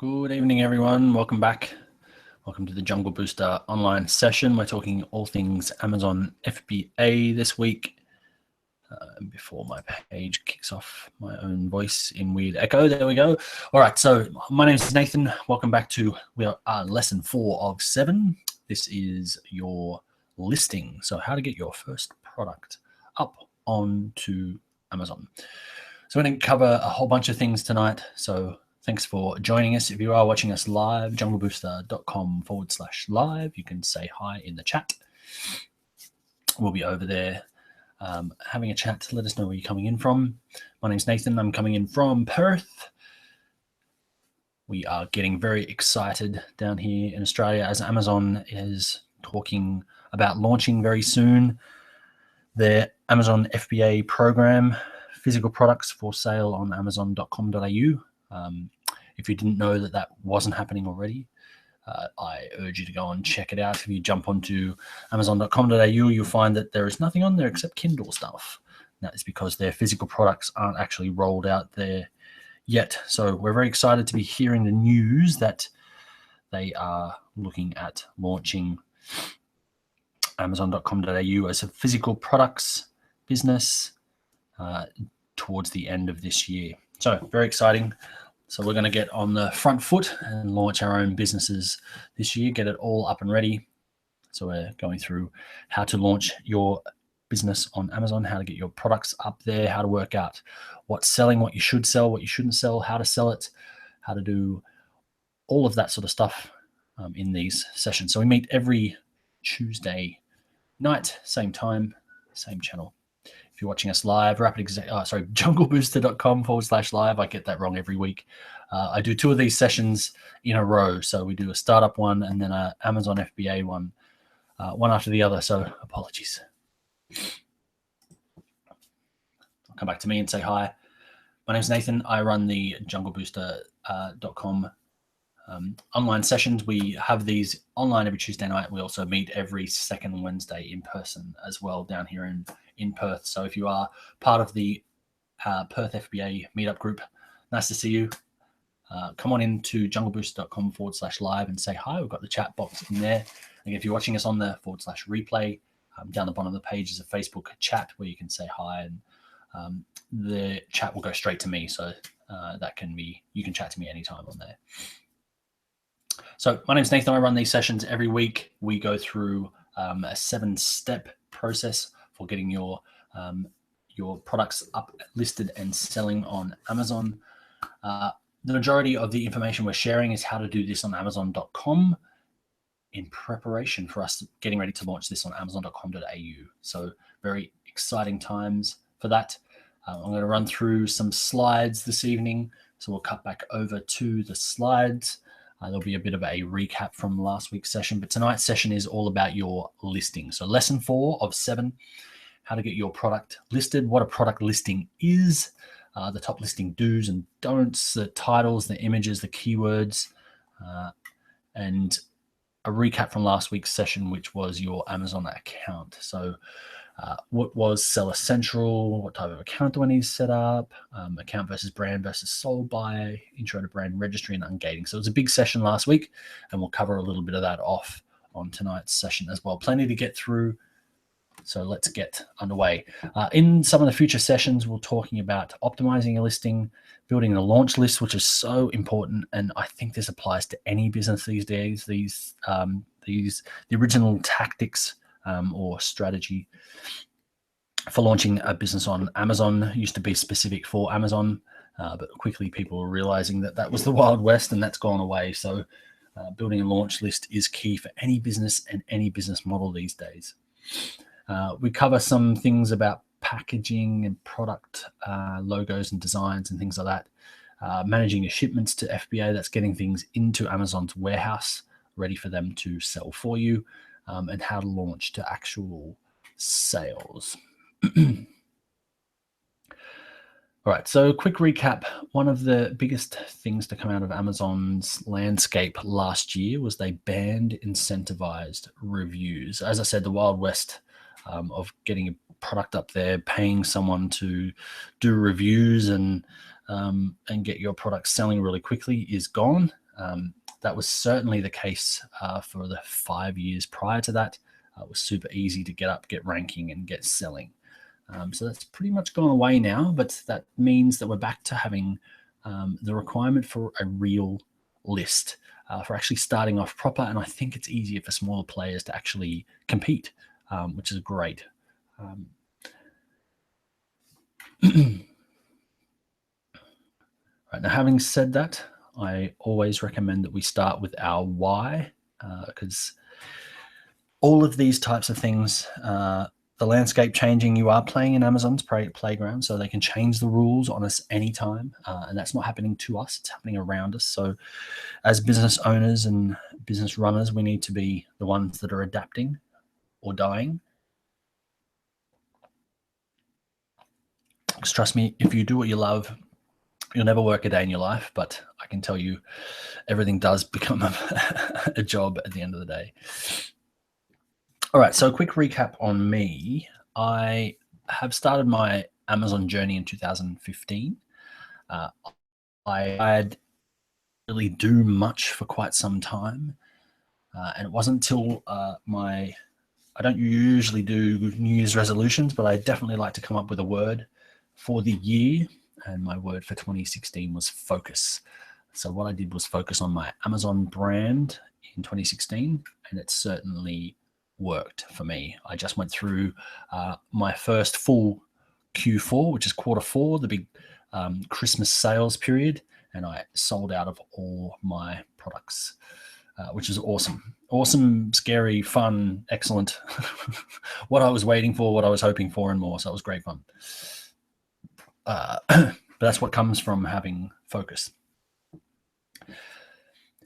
Good evening, everyone. Welcome back. Welcome to the Junglebooster online session. We're talking all things Amazon FBA this week. Before my page kicks off, my own voice in weird echo. There we go. All right, so my name is Nathan. Welcome back to lesson 4 of 7. This is your listing. So how to get your first product up onto Amazon. So we're going to cover a whole bunch of things tonight. So thanks for joining us. If you are watching us live, junglebooster.com/live, you can say hi in the chat. We'll be over there having a chat. Let us know where you're coming in from. My name's Nathan. I'm coming in from Perth. We are getting very excited down here in Australia as Amazon is talking about launching very soon their Amazon FBA program, physical products for sale on amazon.com.au. If you didn't know that wasn't happening already, I urge you to go and check it out. If you jump onto amazon.com.au, you'll find that there is nothing on there except Kindle stuff. That is because their physical products aren't actually rolled out there yet. So we're very excited to be hearing the news that they are looking at launching amazon.com.au as a physical products business towards the end of this year. So very exciting. So we're going to get on the front foot and launch our own businesses this year, get it all up and ready. So we're going through how to launch your business on Amazon, how to get your products up there, how to work out what's selling, what you should sell, what you shouldn't sell, how to sell it, how to do all of that sort of stuff in these sessions. So we meet every Tuesday night, same time, same channel. If you're watching us live, junglebooster.com/live. I get that wrong every week. I do 2 of these sessions in a row. So we do a startup one and then an Amazon FBA one, one after the other. So apologies. Come back to me and say hi. My name's Nathan. I run the junglebooster.com online sessions. We have these online every Tuesday night. We also meet every second Wednesday in person as well down here in Perth. So if you are part of the Perth FBA meetup group, nice to see you. Come on into junglebooster.com/live and say hi. We've got the chat box in there. And if you're watching us on the /replay, down the bottom of the page is a Facebook chat where you can say hi, and the chat will go straight to me. So you can chat to me anytime on there. So my name's Nathan. I run these sessions every week. We go through a 7-step process for getting your products up, listed, and selling on Amazon. The majority of the information we're sharing is how to do this on Amazon.com in preparation for us getting ready to launch this on Amazon.com.au. So very exciting times for that. I'm going to run through some slides this evening. So we'll cut back over to the slides. There'll be a bit of a recap from last week's session, but tonight's session is all about your listing. So lesson 4 of 7, how to get your product listed, what a product listing is, the top listing do's and don'ts, the titles, the images, the keywords, and a recap from last week's session, which was your Amazon account. So what was Seller Central? What type of account do I need to set up? Account versus brand versus sold by, intro to brand registry, and ungating. So it was a big session last week, and we'll cover a little bit of that off on tonight's session as well. Plenty to get through. So let's get underway. In some of the future sessions, we're talking about optimizing a listing, building a launch list, which is so important. And I think this applies to any business these days. The original tactics or strategy for launching a business on Amazon used to be specific for Amazon, but quickly people were realizing that was the Wild West, and that's gone away. So building a launch list is key for any business and any business model these days. We cover some things about packaging and product logos and designs and things like that. Managing your shipments to FBA, that's getting things into Amazon's warehouse, ready for them to sell for you, and how to launch to actual sales. All right, so quick recap. One of the biggest things to come out of Amazon's landscape last year was they banned incentivized reviews. As I said, the Wild West of getting a product up there, paying someone to do reviews and get your product selling really quickly is gone. That was certainly the case for the 5 years prior to that. It was super easy to get up, get ranking, and get selling. So that's pretty much gone away now, but that means that we're back to having the requirement for a real list for actually starting off proper. And I think it's easier for smaller players to actually compete, which is great. Right, now, having said that, I always recommend that we start with our why, because all of these types of things, the landscape changing, you are playing in Amazon's playground, so they can change the rules on us anytime, and that's not happening to us, it's happening around us. So as business owners and business runners, we need to be the ones that are adapting or dying. Because trust me, if you do what you love, you'll never work a day in your life, but I can tell you everything does become a job at the end of the day. All right, so a quick recap on me. I have started my Amazon journey in 2015. I had really do much for quite some time, and it wasn't until I don't usually do New Year's resolutions, but I definitely like to come up with a word for the year, and my word for 2016 was focus. So what I did was focus on my Amazon brand in 2016, and it certainly worked for me. I just went through my first full Q4, which is quarter four, the big Christmas sales period, and I sold out of all my products, which is awesome. Awesome, scary, fun, excellent. What I was waiting for, what I was hoping for, and more. So it was great fun. But that's what comes from having focus.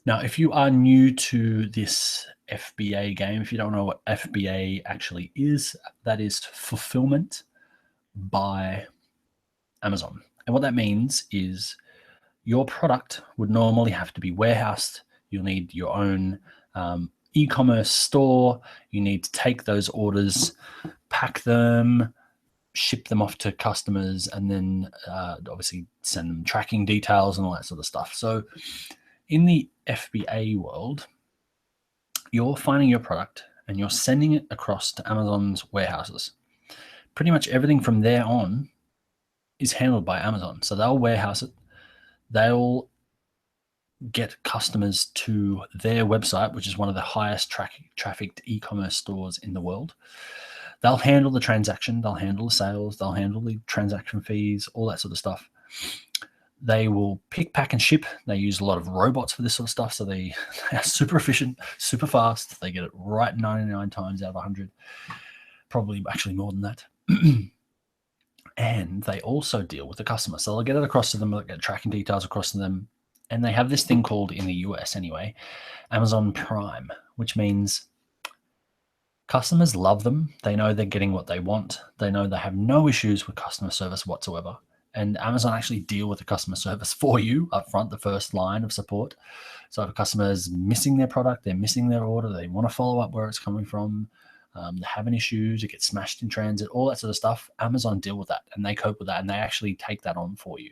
Now, if you are new to this FBA game, if you don't know what FBA actually is, that is fulfillment by Amazon. And what that means is your product would normally have to be warehoused. You'll need your own e-commerce store. You need to take those orders, pack them, ship them off to customers, and then obviously send them tracking details and all that sort of stuff. So in the FBA world, you're finding your product and you're sending it across to Amazon's warehouses. Pretty much everything from there on is handled by Amazon. So they'll warehouse it. They'll get customers to their website, which is one of the highest trafficked e-commerce stores in the world. They'll handle the transaction, they'll handle the sales, they'll handle the transaction fees, all that sort of stuff. They will pick, pack, and ship. They use a lot of robots for this sort of stuff, so they are super efficient, super fast. They get it right 99 times out of 100, probably actually more than that. And they also deal with the customer. So they'll get it across to them, they'll get tracking details across to them. And they have this thing called, in the US anyway, Amazon Prime, which means customers love them. They know they're getting what they want. They know they have no issues with customer service whatsoever. And Amazon actually deal with the customer service for you up front, the first line of support. So if a customer is missing their product, they're missing their order, they want to follow up where it's coming from, they're having issues, it gets smashed in transit, all that sort of stuff, Amazon deal with that and they cope with that and they actually take that on for you.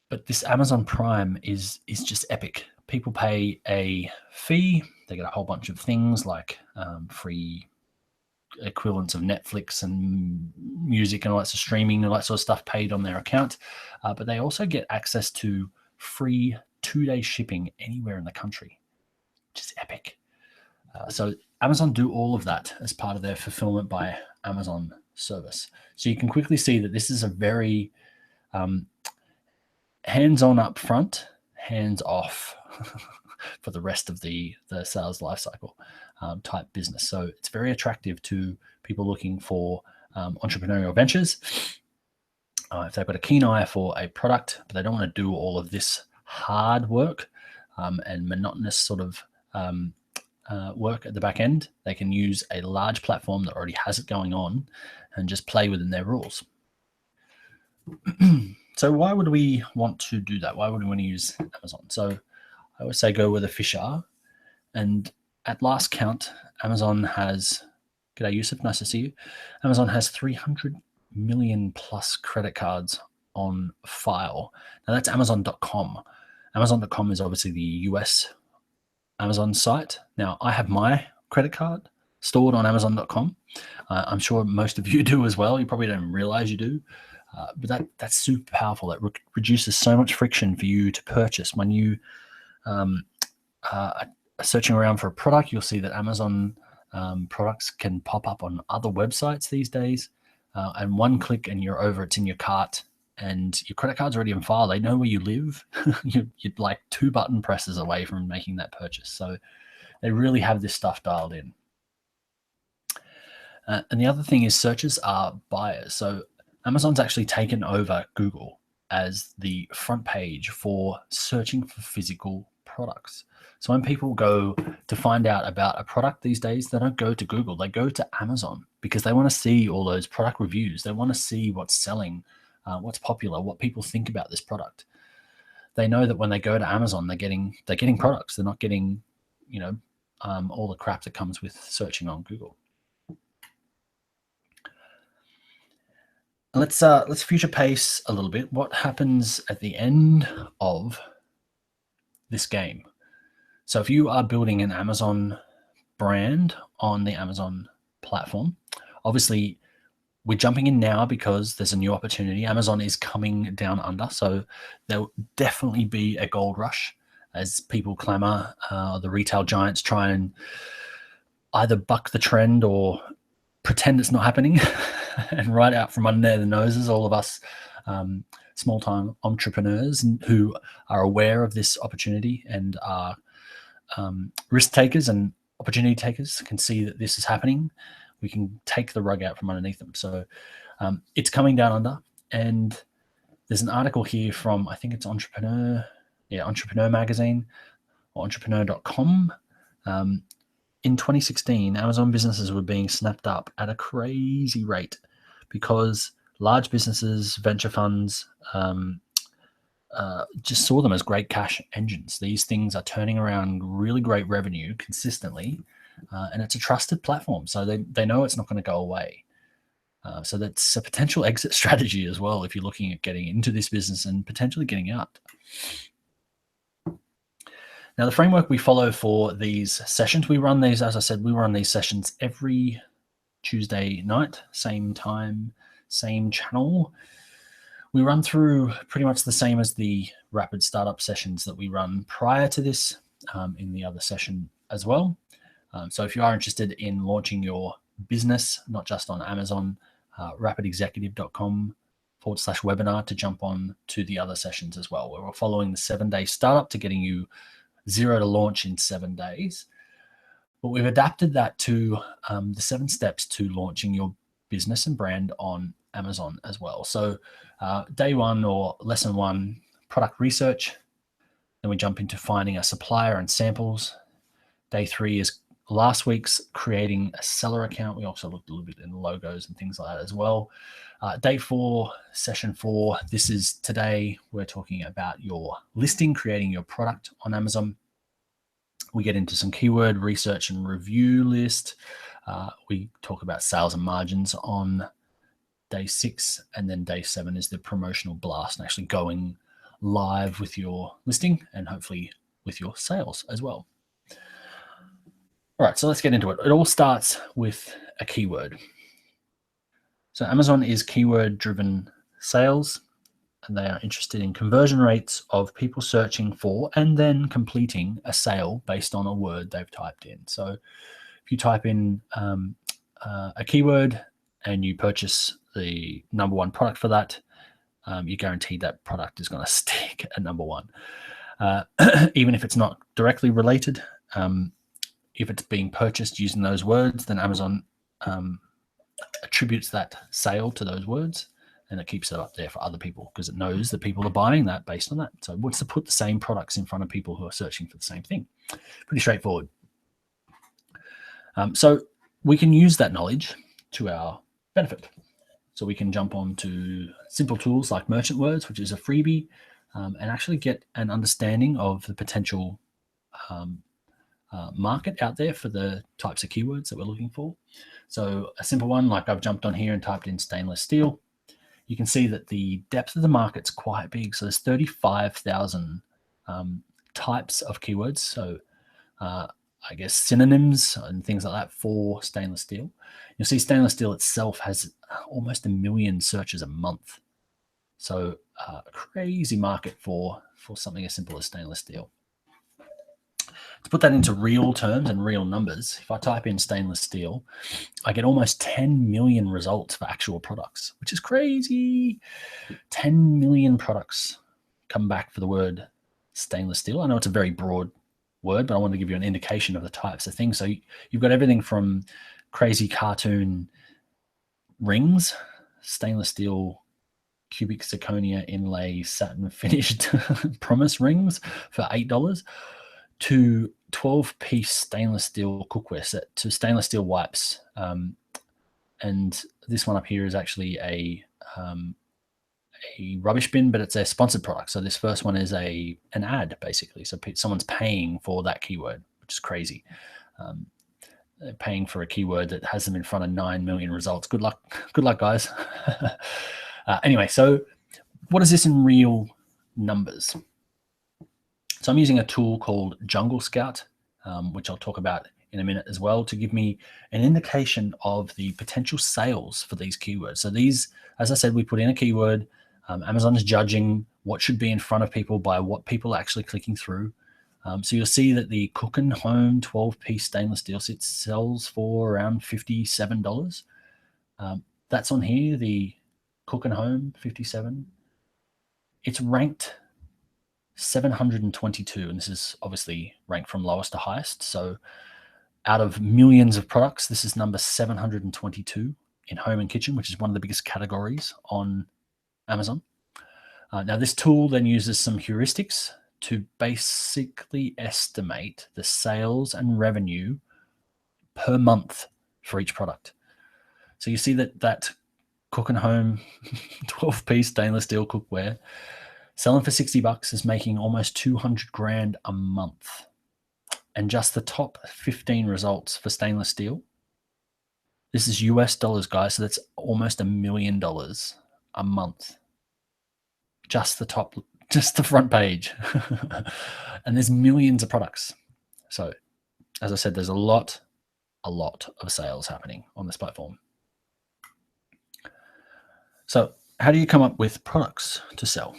But this Amazon Prime is just epic. People pay a fee. They get a whole bunch of things like free equivalents of Netflix and music and all that sort of streaming and all that sort of stuff paid on their account. But they also get access to free 2-day shipping anywhere in the country, which is epic. So Amazon do all of that as part of their fulfillment by Amazon service. So you can quickly see that this is a very hands-on up front, hands-off for the rest of the sales lifecycle type business. So it's very attractive to people looking for entrepreneurial ventures. If they've got a keen eye for a product, but they don't want to do all of this hard work and monotonous sort of work at the back end, they can use a large platform that already has it going on and just play within their rules. So why would we want to do that? Why would we want to use Amazon? So I always say go where the fish are. And at last count, Amazon has, g'day Yusuf, nice to see you. Amazon has 300 million plus credit cards on file. Now that's Amazon.com. Amazon.com is obviously the US Amazon site. Now, I have my credit card stored on Amazon.com. I'm sure most of you do as well. You probably don't realize you do. But that's super powerful. That reduces so much friction for you to purchase. When you are searching around for a product, you'll see that Amazon products can pop up on other websites these days. And one click and you're over, it's in your cart, and your credit card's already in file. They know where you live. You're like 2 button presses away from making that purchase. So they really have this stuff dialed in. And the other thing is searches are buyers. So Amazon's actually taken over Google as the front page for searching for physical products. So when people go to find out about a product these days, they don't go to Google, they go to Amazon because they want to see all those product reviews. They want to see what's selling, what's popular, what people think about this product. They know that when they go to Amazon, they're getting products. They're not getting, all the crap that comes with searching on Google. Let's future pace a little bit. What happens at the end of this game? So if you are building an Amazon brand on the Amazon platform, obviously we're jumping in now because there's a new opportunity. Amazon is coming down under, so there'll definitely be a gold rush as people clamor. The retail giants try and either buck the trend or pretend it's not happening and right out from under their noses, all of us small-time entrepreneurs who are aware of this opportunity and are risk takers and opportunity takers can see that this is happening. We can take the rug out from underneath them. So it's coming down under. And there's an article here from, I think it's Entrepreneur Magazine or entrepreneur.com. In 2016, Amazon businesses were being snapped up at a crazy rate because large businesses, venture funds, just saw them as great cash engines. These things are turning around really great revenue consistently, and it's a trusted platform. So they know it's not going to go away. So that's a potential exit strategy as well if you're looking at getting into this business and potentially getting out. Now, the framework we follow for these sessions, we run these, as I said, we run these sessions every Tuesday night, same time, same channel. We run through pretty much the same as the rapid startup sessions that we run prior to this in the other session as well. So if you are interested in launching your business, not just on Amazon, rapidexecutive.com/webinar to jump on to the other sessions as well, where we're following the 7-day startup to getting you 0 to launch in 7 days. But we've adapted that to the 7 steps to launching your business and brand on Amazon as well. So day 1 or lesson 1, product research. Then we jump into finding a supplier and samples. Day 3 is last week's creating a seller account. We also looked a little bit in logos and things like that as well. Day 4, session 4, this is today. We're talking about your listing, creating your product on Amazon. We get into some keyword research and review list. We talk about sales and margins on day 6, and then day 7 is the promotional blast and actually going live with your listing and hopefully with your sales as well. All right, so let's get into it. It all starts with a keyword. So Amazon is keyword-driven sales, and they are interested in conversion rates of people searching for and then completing a sale based on a word they've typed in. So if you type in a keyword and you purchase the number 1 product for that, you're guaranteed that product is going to stick at number 1. Even if it's not directly related, if it's being purchased using those words, then Amazon attributes that sale to those words, and it keeps it up there for other people because it knows that people are buying that based on that. So it wants to put the same products in front of people who are searching for the same thing. Pretty straightforward. So we can use that knowledge to our benefit. So we can jump on to simple tools like Merchant Words, which is a freebie, and actually get an understanding of the potential market out there for the types of keywords that we're looking for. So a simple one, like I've jumped on here and typed in stainless steel. You can see that the depth of the market's quite big. So there's 35,000 types of keywords. So I guess synonyms and things like that for stainless steel. You'll see stainless steel itself has almost 1 million searches a month. So crazy market for something as simple as stainless steel. To put that into real terms and real numbers, if I type in stainless steel, I get almost 10 million results for actual products, which is crazy. 10 million products come back for the word stainless steel. I know it's a very broad word, but I want to give you an indication of the types of things. So you've got everything from crazy cartoon rings, stainless steel cubic zirconia inlay satin finished promise rings for $8 to 12-piece stainless steel cookware set to stainless steel wipes. And this one up here is actually a rubbish bin, but it's a sponsored product. So this first one is an ad, basically. So someone's paying for that keyword, which is crazy. They're paying for a keyword that has them in front of 9 million results. Good luck, guys. Anyway, so what is this in real numbers? So I'm using a tool called Jungle Scout, which I'll talk about in a minute as well, to give me an indication of the potential sales for these keywords. So these, as I said, we put in a keyword. Amazon is judging what should be in front of people by what people are actually clicking through. So you'll see that the Cook and Home 12-piece stainless steel set sells for around $57. That's on here, the Cook and Home 57. It's ranked 722, and this is obviously ranked from lowest to highest. So out of millions of products, this is number 722 in home and kitchen, which is one of the biggest categories on Amazon. Now, this tool then uses some heuristics to basically estimate the sales and revenue per month for each product. So you see that Cook and Home 12-piece stainless steel cookware selling for $60 is making almost 200 grand a month. And just the top 15 results for stainless steel, this is US dollars, guys. So that's almost $1 million a month. Just the front page. And there's millions of products. So as I said, there's a lot of sales happening on this platform. So how do you come up with products to sell?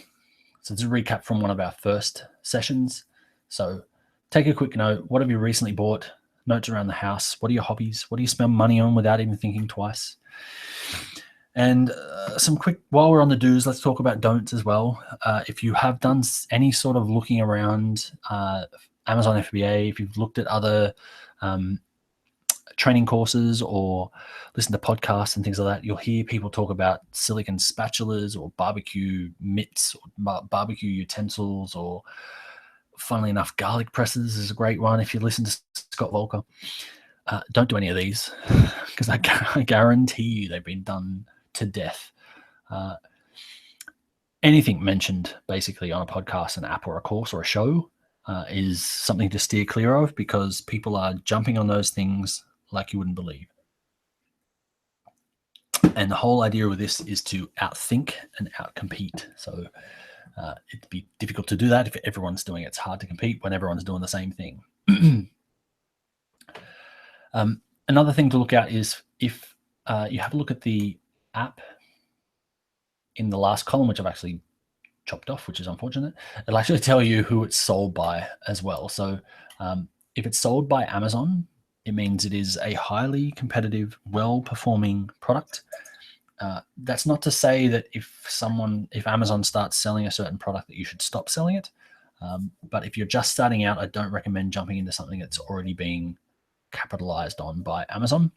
So to recap from one of our first sessions. So take a quick note. What have you recently bought? Notes around the house. What are your hobbies? What do you spend money on without even thinking twice? And some quick, while we're on the do's, let's talk about don'ts as well. If you have done any sort of looking around Amazon FBA, if you've looked at other training courses or listen to podcasts and things like that, you'll hear people talk about silicon spatulas or barbecue mitts or barbecue utensils, or funnily enough, garlic presses is a great one if you listen to Scott Volker. Don't do any of these because I guarantee you they've been done to death. Anything mentioned basically on a podcast, an app, or a course or a show is something to steer clear of, because people are jumping on those things like you wouldn't believe. And the whole idea with this is to outthink and outcompete. So it'd be difficult to do that if everyone's doing it. It's hard to compete when everyone's doing the same thing. Another thing to look at is if you have a look at the app in the last column, which I've actually chopped off, which is unfortunate, it'll actually tell you who it's sold by as well. So if it's sold by Amazon, it means it is a highly competitive, well-performing product. That's not to say that if Amazon starts selling a certain product that you should stop selling it. But if you're just starting out, I don't recommend jumping into something that's already being capitalized on by Amazon.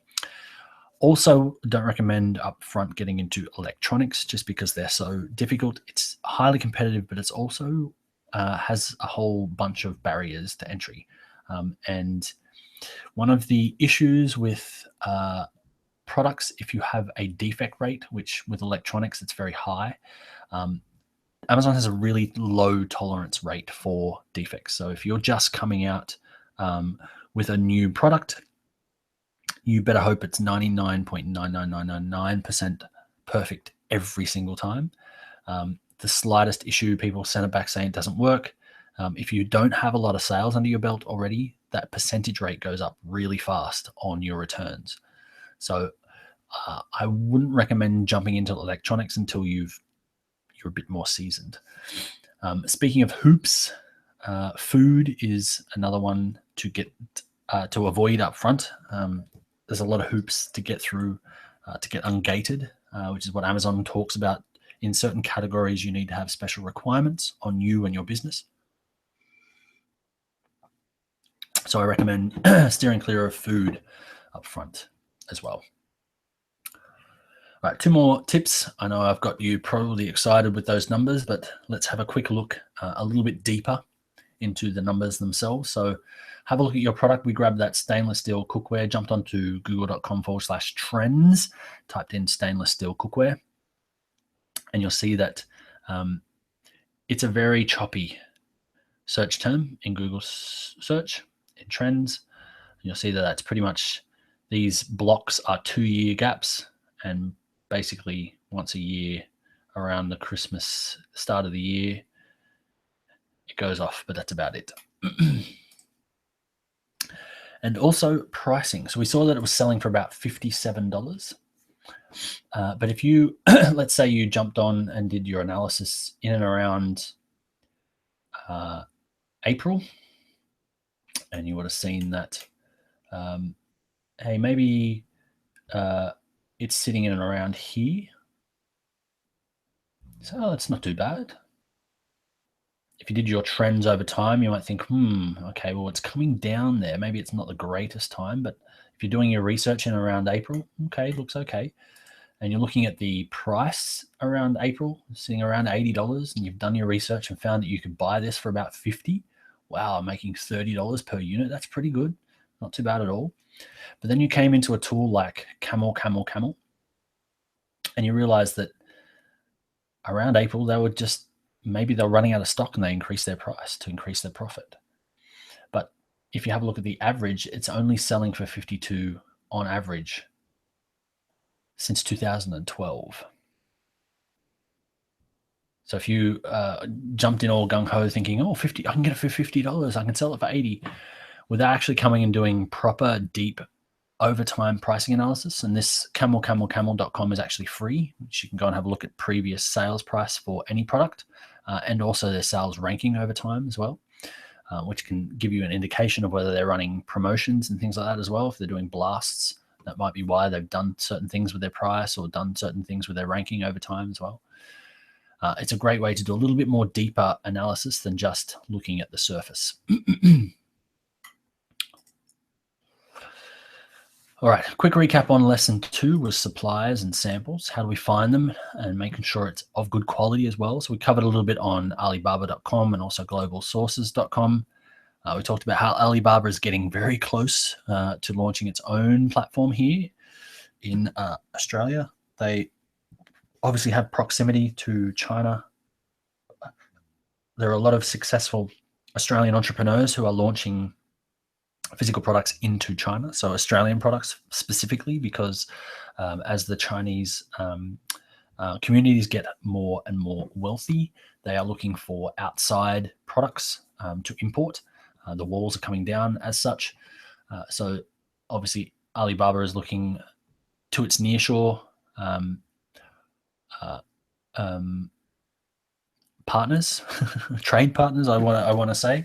Also, don't recommend upfront getting into electronics just because they're so difficult. It's highly competitive, but it's also has a whole bunch of barriers to entry. And one of the issues with products, if you have a defect rate, which with electronics, it's very high, Amazon has a really low tolerance rate for defects. So if you're just coming out with a new product, you better hope it's 99.99999% perfect every single time. The slightest issue, people send it back saying it doesn't work. If you don't have a lot of sales under your belt already, that percentage rate goes up really fast on your returns. So I wouldn't recommend jumping into electronics until you're a bit more seasoned. Speaking of hoops, food is another one to avoid up front. There's a lot of hoops to get through to get ungated, which is what Amazon talks about. In certain categories, you need to have special requirements on you and your business. So I recommend steering clear of food up front as well. All right, 2 more tips. I know I've got you probably excited with those numbers, but let's have a quick look a little bit deeper into the numbers themselves. So have a look at your product. We grabbed that stainless steel cookware, jumped onto google.com/trends, typed in stainless steel cookware, and you'll see that it's a very choppy search term in Google search in trends. You'll see that that's pretty much, these blocks are 2-year gaps, and basically once a year around the Christmas start of the year, it goes off, but that's about it. And also pricing. So we saw that it was selling for about $57. But if you, let's say you jumped on and did your analysis in and around April, and you would have seen that, hey, maybe it's sitting in and around here. So it's not too bad. If you did your trends over time, you might think, okay, well, it's coming down there. Maybe it's not the greatest time, but if you're doing your research in around April, okay, looks okay. And you're looking at the price around April, sitting around $80, and you've done your research and found that you could buy this for about $50. Wow, I'm making $30 per unit. That's pretty good. Not too bad at all. But then you came into a tool like Camel, and you realized that around April, maybe they're running out of stock and they increase their price to increase their profit. But if you have a look at the average, it's only selling for $52 on average since 2012. So if you jumped in all gung-ho thinking, oh, 50, I can get it for $50, I can sell it for 80, without actually coming and doing proper, deep, overtime pricing analysis, and this camel.com is actually free, which you can go and have a look at previous sales price for any product, and also their sales ranking over time as well, which can give you an indication of whether they're running promotions and things like that as well. If they're doing blasts, that might be why they've done certain things with their price or done certain things with their ranking over time as well. It's a great way to do a little bit more deeper analysis than just looking at the surface. All right, quick recap on lesson 2 was suppliers and samples. How do we find them and making sure it's of good quality as well? So we covered a little bit on Alibaba.com and also globalsources.com. We talked about how Alibaba is getting very close to launching its own platform here in Australia. They obviously have proximity to China. There are a lot of successful Australian entrepreneurs who are launching physical products into China, so Australian products specifically, because as the Chinese communities get more and more wealthy, they are looking for outside products to import. The walls are coming down as such. So obviously Alibaba is looking to its nearshore partners, trade partners, I want to say.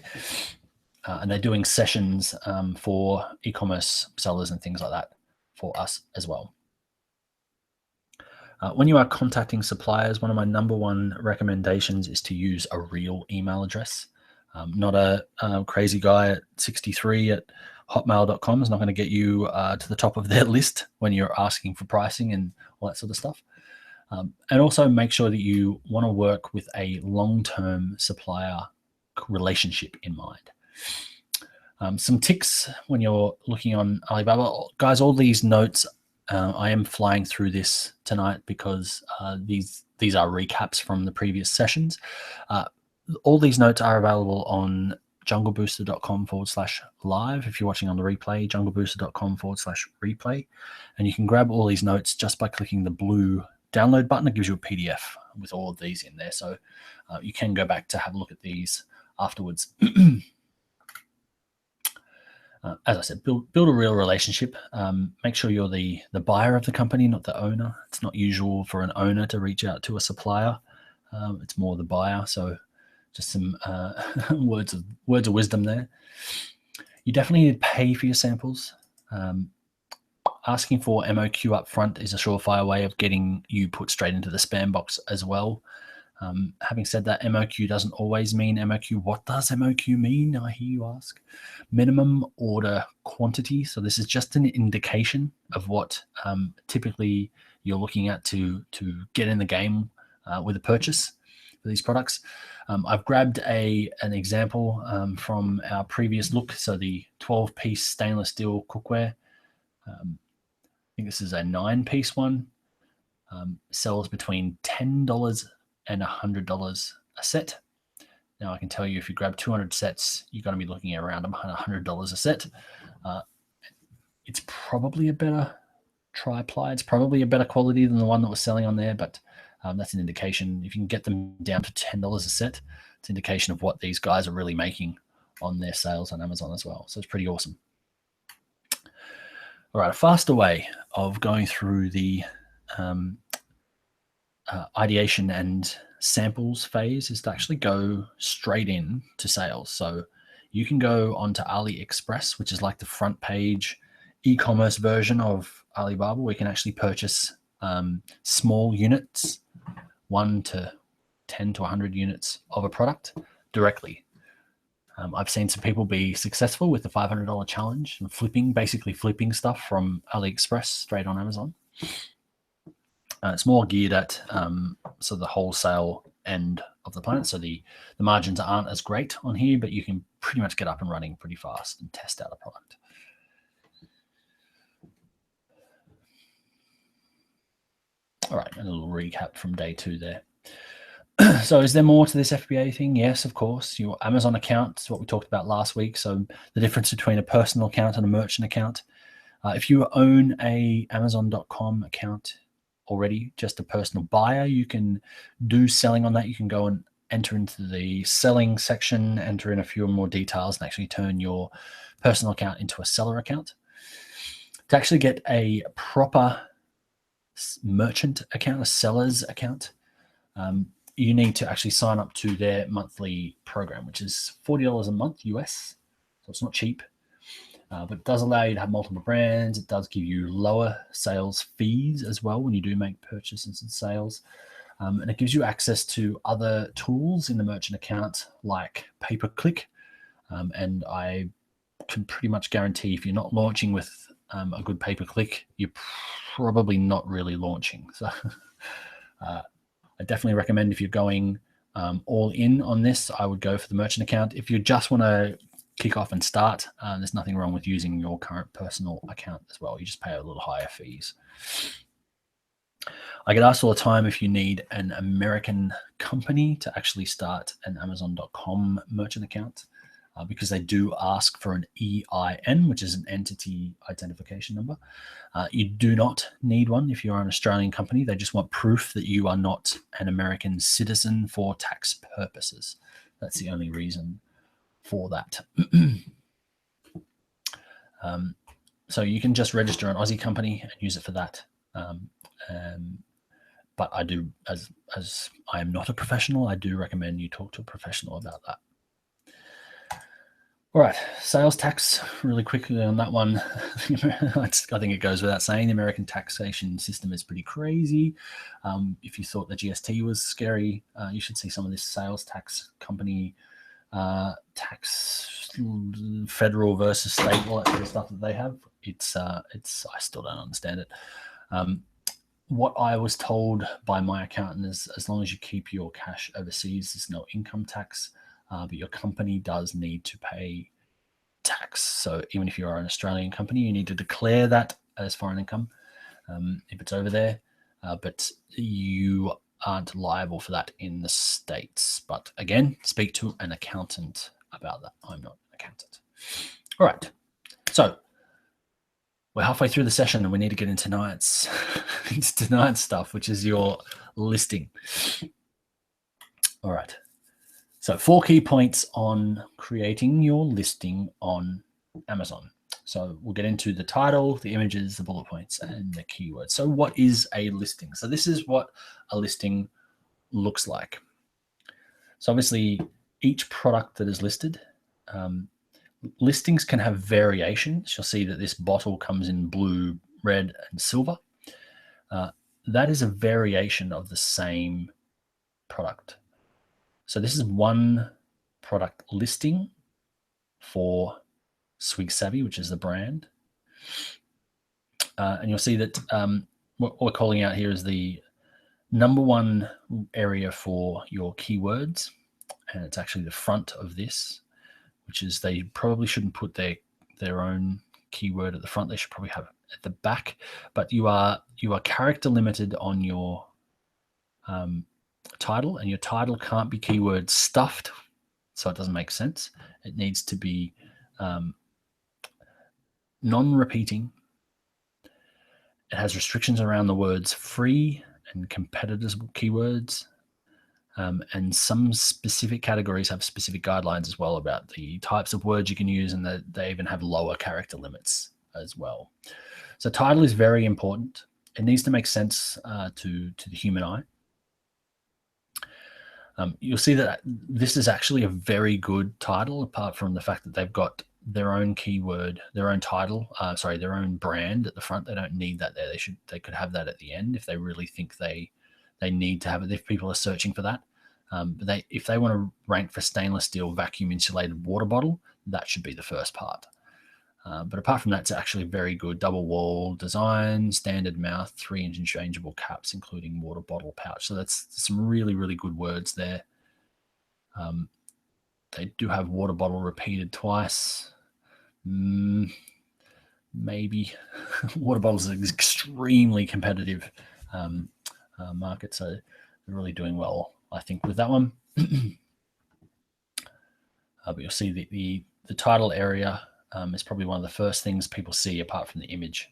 And they're doing sessions for e-commerce sellers and things like that for us as well. When you are contacting suppliers, one of my number 1 recommendations is to use a real email address. Not a crazy guy at 63 at hotmail.com is not going to get you to the top of their list when you're asking for pricing and all that sort of stuff. And also make sure that you want to work with a long-term supplier relationship in mind. Some ticks when you're looking on Alibaba. Guys, all these notes, I am flying through this tonight because these are recaps from the previous sessions. All these notes are available on junglebooster.com/live. If you're watching on the replay, junglebooster.com/replay. And you can grab all these notes just by clicking the blue download button. It gives you a PDF with all of these in there. So you can go back to have a look at these afterwards. As I said, build a real relationship. Make sure you're the buyer of the company, not the owner. It's not usual for an owner to reach out to a supplier. It's more the buyer. So just some words of wisdom there. You definitely need to pay for your samples. Asking for MOQ up front is a surefire way of getting you put straight into the spam box as well. Having said that, MOQ doesn't always mean MOQ. What does MOQ mean? I hear you ask. Minimum order quantity. So this is just an indication of what typically you're looking at to get in the game with a purchase for these products. I've grabbed an example from our previous look. So the 12-piece stainless steel cookware. I think this is a 9-piece one. Sells between $10 and $100 a set. Now I can tell you if you grab 200 sets, you're going to be looking at around $100 a set. It's probably a better tri-ply. It's probably a better quality than the one that was selling on there, but that's an indication. If you can get them down to $10 a set, it's an indication of what these guys are really making on their sales on Amazon as well. So it's pretty awesome. All right, a faster way of going through the ideation and samples phase is to actually go straight in to sales. So you can go onto AliExpress, which is like the front page e-commerce version of Alibaba. We can actually purchase small units, 1 to 10 to 100 units of a product directly. I've seen some people be successful with the $500 challenge and basically flipping stuff from AliExpress straight on Amazon. It's more geared at so the wholesale end of the planet. So the margins aren't as great on here, but you can pretty much get up and running pretty fast and test out a product. All right, a little recap from day 2 there. So is there more to this FBA thing? Yes, of course. Your Amazon account is what we talked about last week. So the difference between a personal account and a merchant account. If you own a Amazon.com account already, just a personal buyer, you can do selling on that. You can go and enter into the selling section, enter in a few more details, and actually turn your personal account into a seller account. To actually get a proper merchant account, a seller's account, you need to actually sign up to their monthly program, which is $40 a month US. So it's not cheap, but it does allow you to have multiple brands. It does give you lower sales fees as well when you do make purchases and sales. And it gives you access to other tools in the merchant account like pay-per-click. And I can pretty much guarantee if you're not launching with a good pay-per-click, you're probably not really launching. So I definitely recommend if you're going all in on this, I would go for the merchant account. If you just want to kick off and start, there's nothing wrong with using your current personal account as well. You just pay a little higher fees. I get asked all the time if you need an American company to actually start an Amazon.com merchant account, because they do ask for an EIN, which is an entity identification number. You do not need one if you're an Australian company. They just want proof that you are not an American citizen for tax purposes. That's the only reason for that. So you can just register an Aussie company and use it for that. But I do, as I am not a professional, I do recommend you talk to a professional about that. All right, sales tax, really quickly on that one. I think it goes without saying, the American taxation system is pretty crazy. If you thought the GST was scary, you should see some of this sales tax company tax, federal versus state, all that sort of stuff that they have. It's I still don't understand it. What I was told by my accountant is as long as you keep your cash overseas, there's no income tax. But your company does need to pay tax. So even if you are an Australian company, you need to declare that as foreign income if it's over there. But you aren't liable for that in the States. But again, speak to an accountant about that. I'm not an accountant. All right. So we're halfway through the session and we need to get into tonight's stuff, which is your listing. All right. So 4 key points on creating your listing on Amazon. So we'll get into the title, the images, the bullet points, and the keywords. So what is a listing? So this is what a listing looks like. So obviously each product that is listed, listings can have variations. You'll see that this bottle comes in blue, red, and silver. That is a variation of the same product. So this is one product listing for Swig Savvy, which is the brand. And you'll see that what we're calling out here is the number one area for your keywords. And it's actually the front of this, which is they probably shouldn't put their own keyword at the front. They should probably have it at the back. But you are character limited on your title, and your title can't be keyword stuffed, so it doesn't make sense. It needs to be non-repeating. It has restrictions around the words free and competitors keywords, and some specific categories have specific guidelines as well about the types of words you can use, and they even have lower character limits as well. So title is very important. It needs to make sense to the human eye. You'll see that this is actually a very good title, apart from the fact that they've got their own keyword, their own title, their own brand at the front. They don't need that there. They could have that at the end if they really think they need to have it, if people are searching for that. But if they want to rank for stainless steel vacuum insulated water bottle, that should be the first part. But apart from that, it's actually very good. Double wall design, standard mouth, 3 interchangeable caps, including water bottle pouch. So that's some really, really good words there. They do have water bottle repeated twice. Maybe. Water bottles is an extremely competitive market, so they're really doing well, I think, with that one. But you'll see the title area is probably one of the first things people see apart from the image.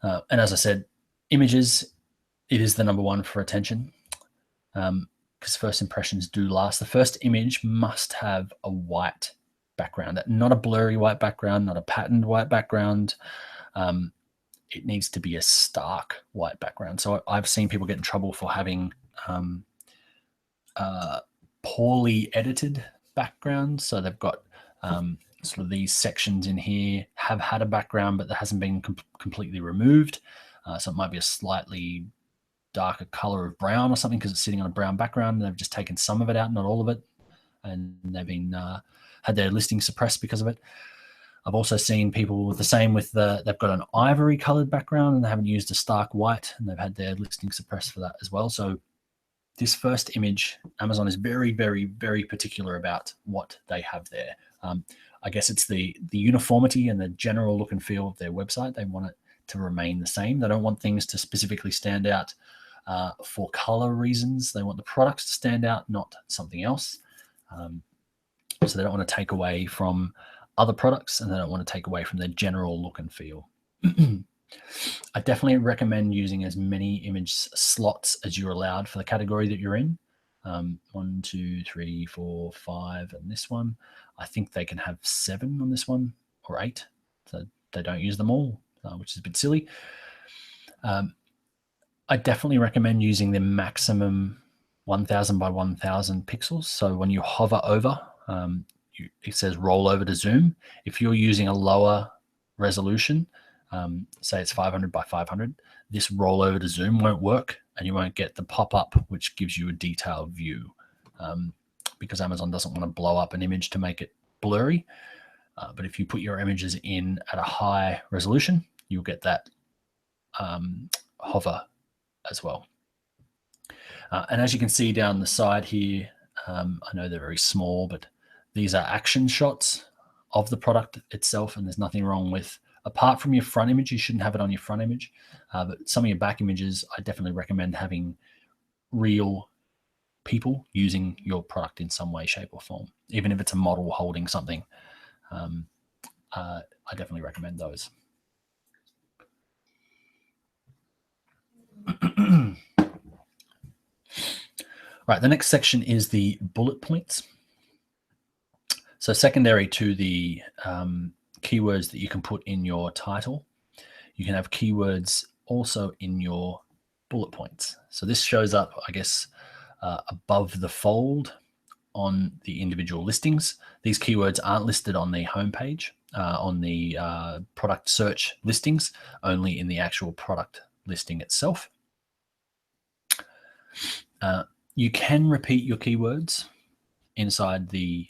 And as I said, images, it is the number one for attention, because first impressions do last. The first image must have a white background, not a blurry white background, not a patterned white background. It needs to be a stark white background. So I've seen people get in trouble for having poorly edited backgrounds. So they've got sort of these sections in here have had a background, but that hasn't been completely removed. So it might be a slightly darker color of brown or something because it's sitting on a brown background. They've just taken some of it out, not all of it, and they've been had their listing suppressed because of it. I've also seen people with the same with they've got an ivory colored background and they haven't used a stark white, and they've had their listing suppressed for that as well. So this first image, Amazon is very, very, very particular about what they have there. I guess it's the uniformity and the general look and feel of their website. They want it to remain the same. They don't want things to specifically stand out for color reasons. They want the products to stand out, not something else. So they don't want to take away from other products, and they don't want to take away from their general look and feel. I definitely recommend using as many image slots as you're allowed for the category that you're in. 1, 2, 3, 4, 5, and this one. I think they can have 7 on this one, or 8. So they don't use them all, which is a bit silly. I definitely recommend using the maximum 1000 by 1000 pixels. So when you hover over, it says roll over to zoom. If you're using a lower resolution, say it's 500 by 500, this roll over to zoom won't work, and you won't get the pop-up which gives you a detailed view, because Amazon doesn't want to blow up an image to make it blurry. But if you put your images in at a high resolution, you'll get that hover as well. And as you can see down the side here, I know they're very small, but these are action shots of the product itself, and there's nothing wrong with, apart from your front image, you shouldn't have it on your front image, but some of your back images, I definitely recommend having real people using your product in some way, shape, or form. Even if it's a model holding something, I definitely recommend those. Right, the next section is the bullet points. So secondary to the keywords that you can put in your title, you can have keywords also in your bullet points. So this shows up, I guess, above the fold on the individual listings. These keywords aren't listed on the homepage, on the product search listings, only in the actual product listing itself. You can repeat your keywords inside the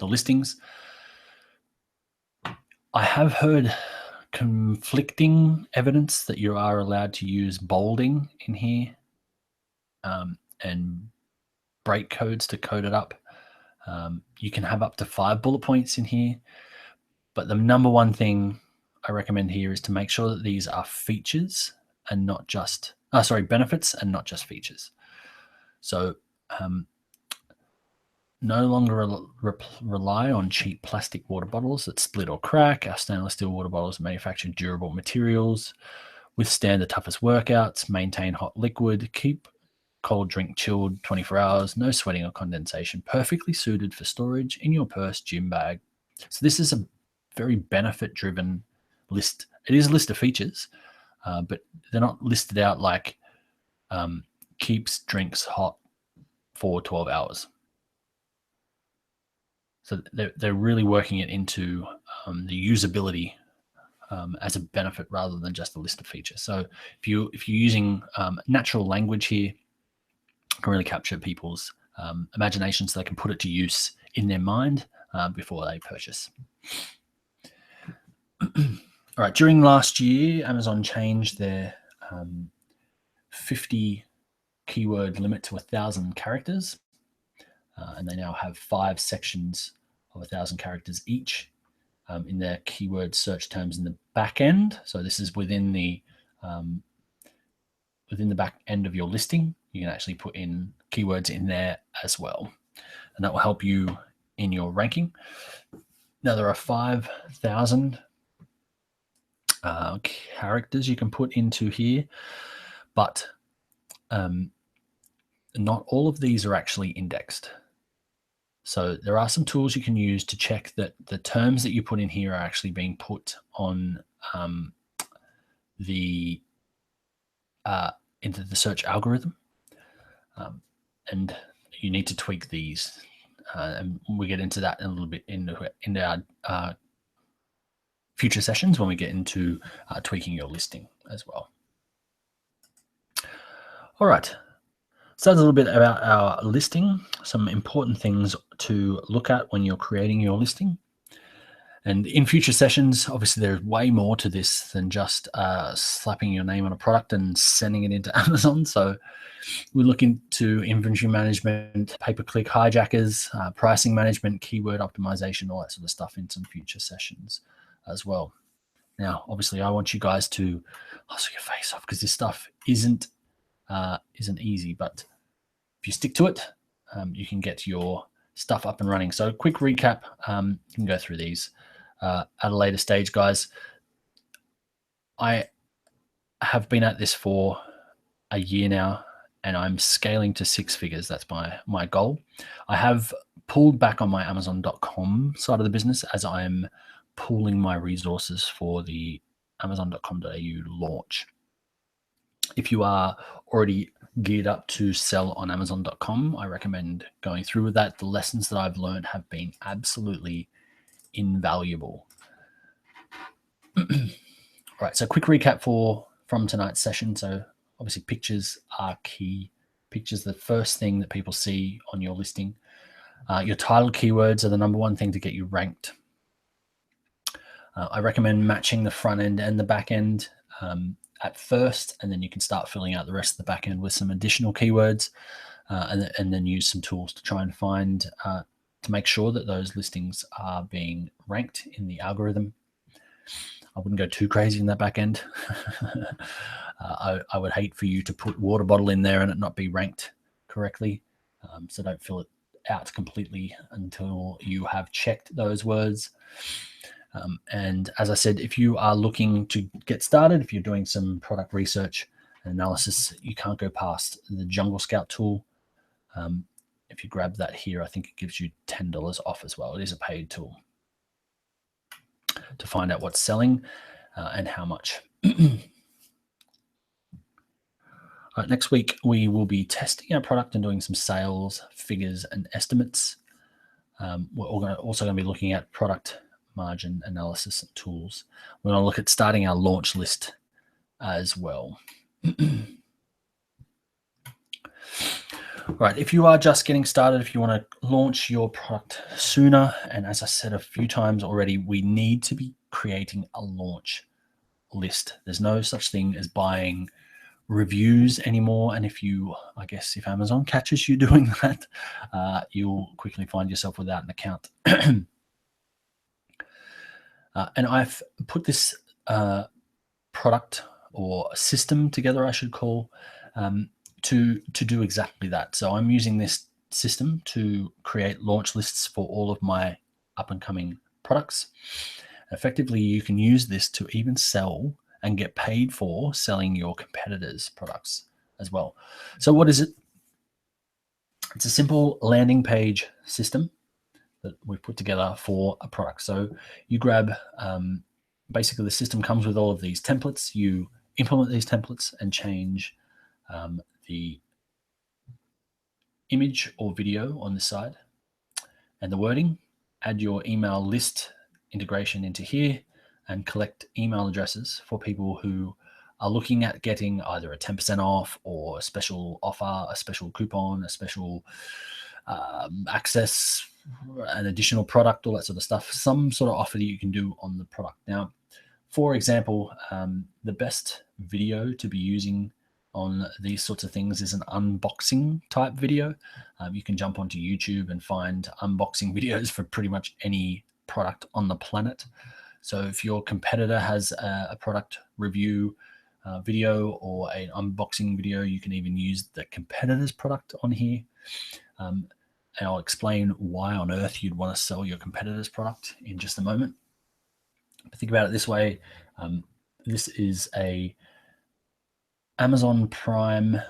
listings. I have heard conflicting evidence that you are allowed to use bolding in here and break codes to code it up. You can have up to 5 bullet points in here, but the number one thing I recommend here is to make sure that these are features and not just benefits and not just features. So no longer rely on cheap plastic water bottles that split or crack. Our stainless steel water bottles manufacture durable materials, withstand the toughest workouts, maintain hot liquid, keep cold drink chilled 24 hours, no sweating or condensation, perfectly suited for storage in your purse, gym bag. So this is a very benefit-driven list. It is a list of features, but they're not listed out like keeps drinks hot for 12 hours. So they're really working it into the usability as a benefit rather than just a list of features. So if you're using natural language here, it can really capture people's imagination so they can put it to use in their mind before they purchase. All right, during last year, Amazon changed their 50 keyword limit to 1,000 characters. And they now have 5 sections of 1,000 characters each in their keyword search terms in the back end. So this is within the back end of your listing. You can actually put in keywords in there as well, and that will help you in your ranking. Now there are 5,000 characters you can put into here, but not all of these are actually indexed. So there are some tools you can use to check that the terms that you put in here are actually being put on into the search algorithm, and you need to tweak these. And we get into that in a little bit in our future sessions when we get into tweaking your listing as well. All right. So that's a little bit about our listing, some important things to look at when you're creating your listing. And in future sessions, obviously there's way more to this than just slapping your name on a product and sending it into Amazon. So we look into inventory management, pay-per-click hijackers, pricing management, keyword optimization, all that sort of stuff in some future sessions as well. Now, obviously I want you guys to hustle your face off because this stuff isn't easy, but if you stick to it, you can get your stuff up and running. So quick recap, you can go through these at a later stage, guys. I have been at this for a year now, and I'm scaling to 6 figures. That's my goal. I have pulled back on my Amazon.com side of the business as I'm pooling my resources for the Amazon.com.au launch. If you are already geared up to sell on Amazon.com, I recommend going through with that. The lessons that I've learned have been absolutely invaluable. All right, so quick recap from tonight's session. So obviously pictures are key. Pictures are the first thing that people see on your listing. Your title keywords are the number one thing to get you ranked. I recommend matching the front end and the back end at first, and then you can start filling out the rest of the back end with some additional keywords, and then use some tools to try and find to make sure that those listings are being ranked in the algorithm. I wouldn't go too crazy in that back end. I would hate for you to put water bottle in there and it not be ranked correctly. So don't fill it out completely until you have checked those words. And as I said, if you are looking to get started, if you're doing some product research and analysis, you can't go past the Jungle Scout tool. If you grab that here, I think it gives you $10 off as well. It is a paid tool to find out what's selling and how much. All right, next week, we will be testing our product and doing some sales figures and estimates. We're also going to be looking at product margin analysis and tools. We're going to look at starting our launch list as well. Right, if you are just getting started, if you want to launch your product sooner, and as I said a few times already, we need to be creating a launch list. There's no such thing as buying reviews anymore, and if Amazon catches you doing that, you'll quickly find yourself without an account. And I've put this product or system together, I should call, to do exactly that. So I'm using this system to create launch lists for all of my up and coming products. Effectively, you can use this to even sell and get paid for selling your competitors' products as well. So what is it? It's a simple landing page system that we've put together for a product. So you grab, basically the system comes with all of these templates. You implement these templates and change the image or video on this side and the wording. Add your email list integration into here and collect email addresses for people who are looking at getting either a 10% off or a special offer, a special coupon, a special access, an additional product, all that sort of stuff, some sort of offer that you can do on the product. Now, for example, the best video to be using on these sorts of things is an unboxing type video. You can jump onto YouTube and find unboxing videos for pretty much any product on the planet. So if your competitor has a product review video or an unboxing video, you can even use the competitor's product on here. And I'll explain why on earth you'd want to sell your competitor's product in just a moment. But think about it this way. This is a Amazon Prime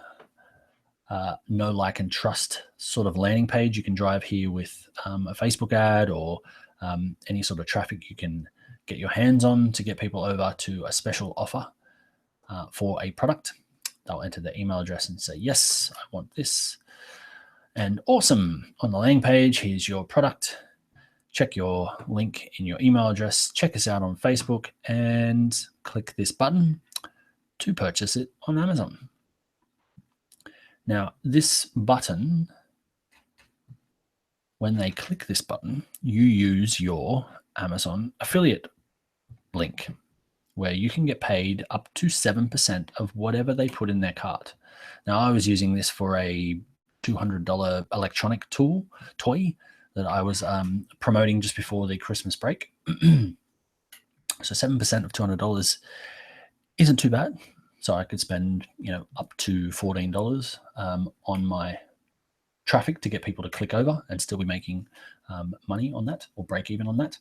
know, like, and trust sort of landing page. You can drive here with a Facebook ad or any sort of traffic you can get your hands on to get people over to a special offer for a product. They'll enter their email address and say, yes, I want this. And awesome, on the landing page, here's your product. Check your link in your email address, check us out on Facebook, and click this button to purchase it on Amazon. Now, this button, when they click this button, you use your Amazon affiliate link where you can get paid up to 7% of whatever they put in their cart. Now, I was using this for a $200 electronic toy that I was promoting just before the Christmas break. So 7% of $200 isn't too bad. So I could spend, up to $14 on my traffic to get people to click over and still be making money on that or break even on that.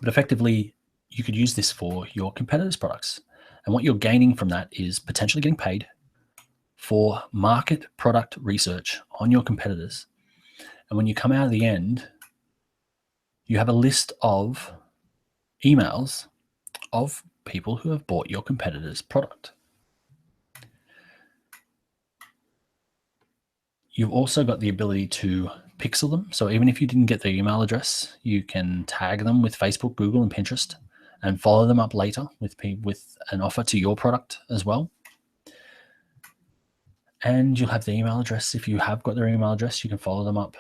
But effectively, you could use this for your competitors' products. And what you're gaining from that is potentially getting paid for market product research on your competitors. And when you come out of the end, you have a list of emails of people who have bought your competitor's product. You've also got the ability to pixel them. So even if you didn't get their email address, you can tag them with Facebook, Google, and Pinterest and follow them up later with an offer to your product as well. And you'll have the email address. If you have got their email address, you can follow them up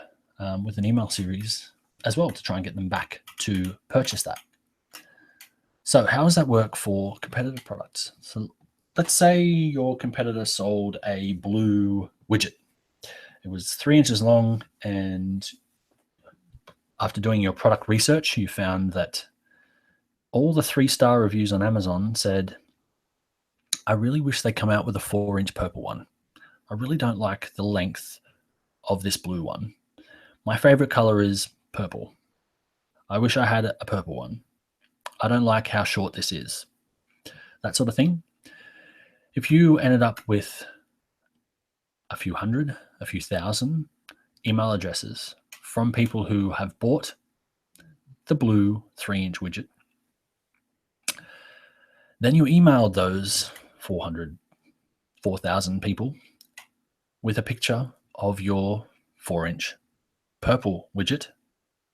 with an email series as well to try and get them back to purchase that. So how does that work for competitor products? So let's say your competitor sold a blue widget. It was 3 inches long, and after doing your product research, you found that all the 3-star reviews on Amazon said, I really wish they come out with a 4-inch purple one. I really don't like the length of this blue one. My favorite color is purple. I wish I had a purple one. I don't like how short this is. That sort of thing. If you ended up with a few hundred, a few thousand email addresses from people who have bought the blue 3-inch widget. Then you emailed those 4,000 people with a picture of your 4-inch purple widget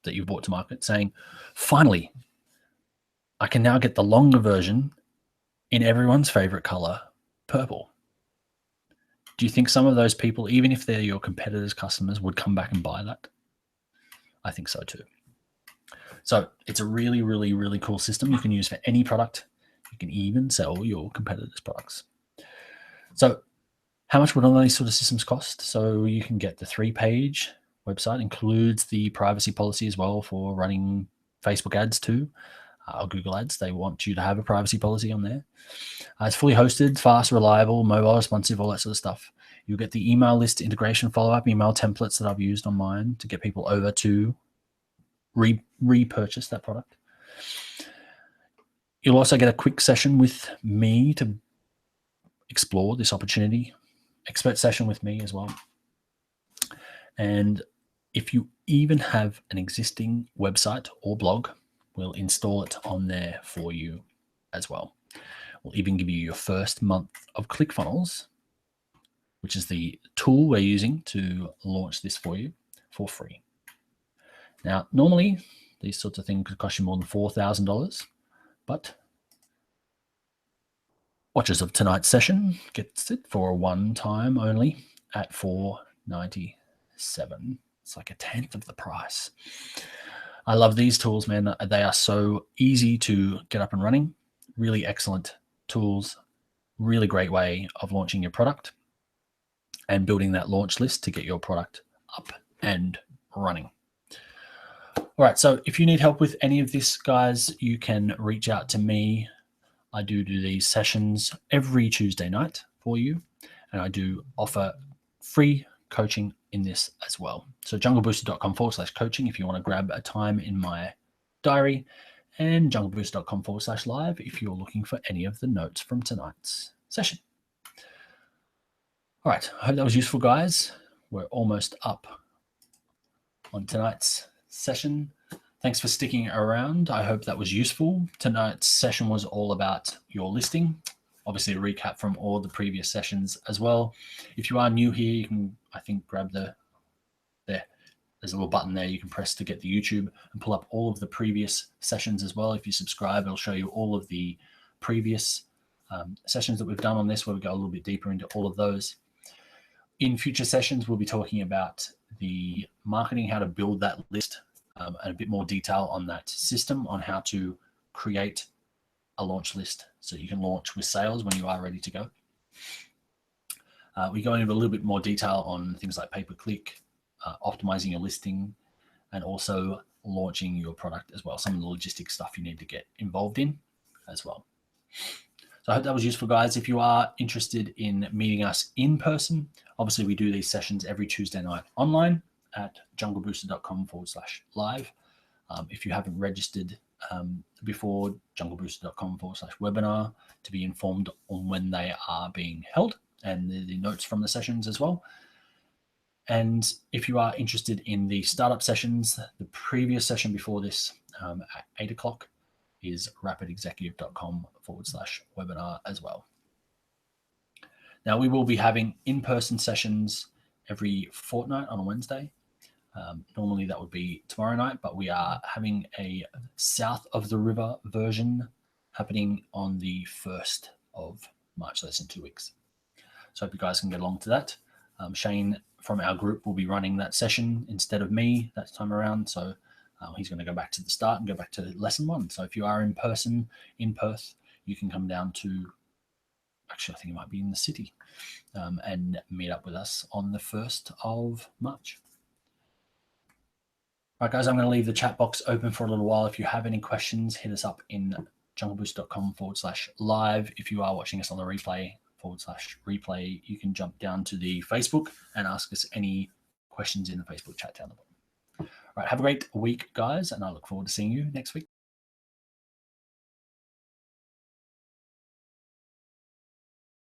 that you brought to market, saying, finally, I can now get the longer version in everyone's favorite color, purple. Do you think some of those people, even if they're your competitors' customers, would come back and buy that? I think so too. So it's a really, really, really cool system you can use for any product. You can even sell your competitors' products. So how much would all these sort of systems cost? So you can get the 3-page website, includes the privacy policy as well for running Facebook ads too, or Google ads. They want you to have a privacy policy on there. It's fully hosted, fast, reliable, mobile responsive, all that sort of stuff. You'll get the email list integration follow-up, email templates that I've used on mine to get people over to repurchase that product. You'll also get a quick session with me to explore this opportunity, expert session with me as well. And if you even have an existing website or blog, we'll install it on there for you as well. We'll even give you your first month of ClickFunnels, which is the tool we're using to launch this for you for free. Now, normally these sorts of things could cost you more than $4,000, but watchers of tonight's session gets it for a one-time only at $497. It's like a tenth of the price. I love these tools, man. They are so easy to get up and running. Really excellent tools. Really great way of launching your product and building that launch list to get your product up and running. All right, so if you need help with any of this, guys, you can reach out to me. I do these sessions every Tuesday night for you, and I do offer free coaching in this as well. So junglebooster.com/coaching if you want to grab a time in my diary, and junglebooster.com/live if you're looking for any of the notes from tonight's session. All right, I hope that was useful, guys. We're almost up on tonight's session. Thanks for sticking around. I hope that was useful. Tonight's session was all about your listing. Obviously, a recap from all the previous sessions as well. If you are new here, you can, I think, grab there's a little button there you can press to get the YouTube and pull up all of the previous sessions as well. If you subscribe, it'll show you all of the previous sessions that we've done on this, where we go a little bit deeper into all of those. In future sessions, we'll be talking about the marketing, how to build that list, and a bit more detail on that system, on how to create a launch list so you can launch with sales when you are ready to go. We go into a little bit more detail on things like pay-per-click, optimizing your listing, and also launching your product as well. Some of the logistic stuff you need to get involved in as well. So I hope that was useful, guys. If you are interested in meeting us in person, obviously we do these sessions every Tuesday night online at junglebooster.com/live. If you haven't registered before, junglebooster.com/webinar to be informed on when they are being held and the notes from the sessions as well. And if you are interested in the startup sessions, the previous session before this at 8 o'clock is rapidexecutive.com/webinar as well. Now, we will be having in-person sessions every fortnight on a Wednesday. Normally that would be tomorrow night, but we are having a South of the River version happening on the 1st of March. So that's in 2 weeks. So I hope you guys can get along to that. Shane from our group will be running that session instead of me that time around. So he's going to go back to the start and go back to lesson 1. So if you are in person in Perth, you can come down to, actually, I think it might be in the city, and meet up with us on the 1st of March. All right, guys, I'm going to leave the chat box open for a little while. If you have any questions, hit us up in junglebooster.com/live. If you are watching us on the replay/replay, you can jump down to the Facebook and ask us any questions in the Facebook chat down the bottom. All right, have a great week, guys, and I look forward to seeing you next week.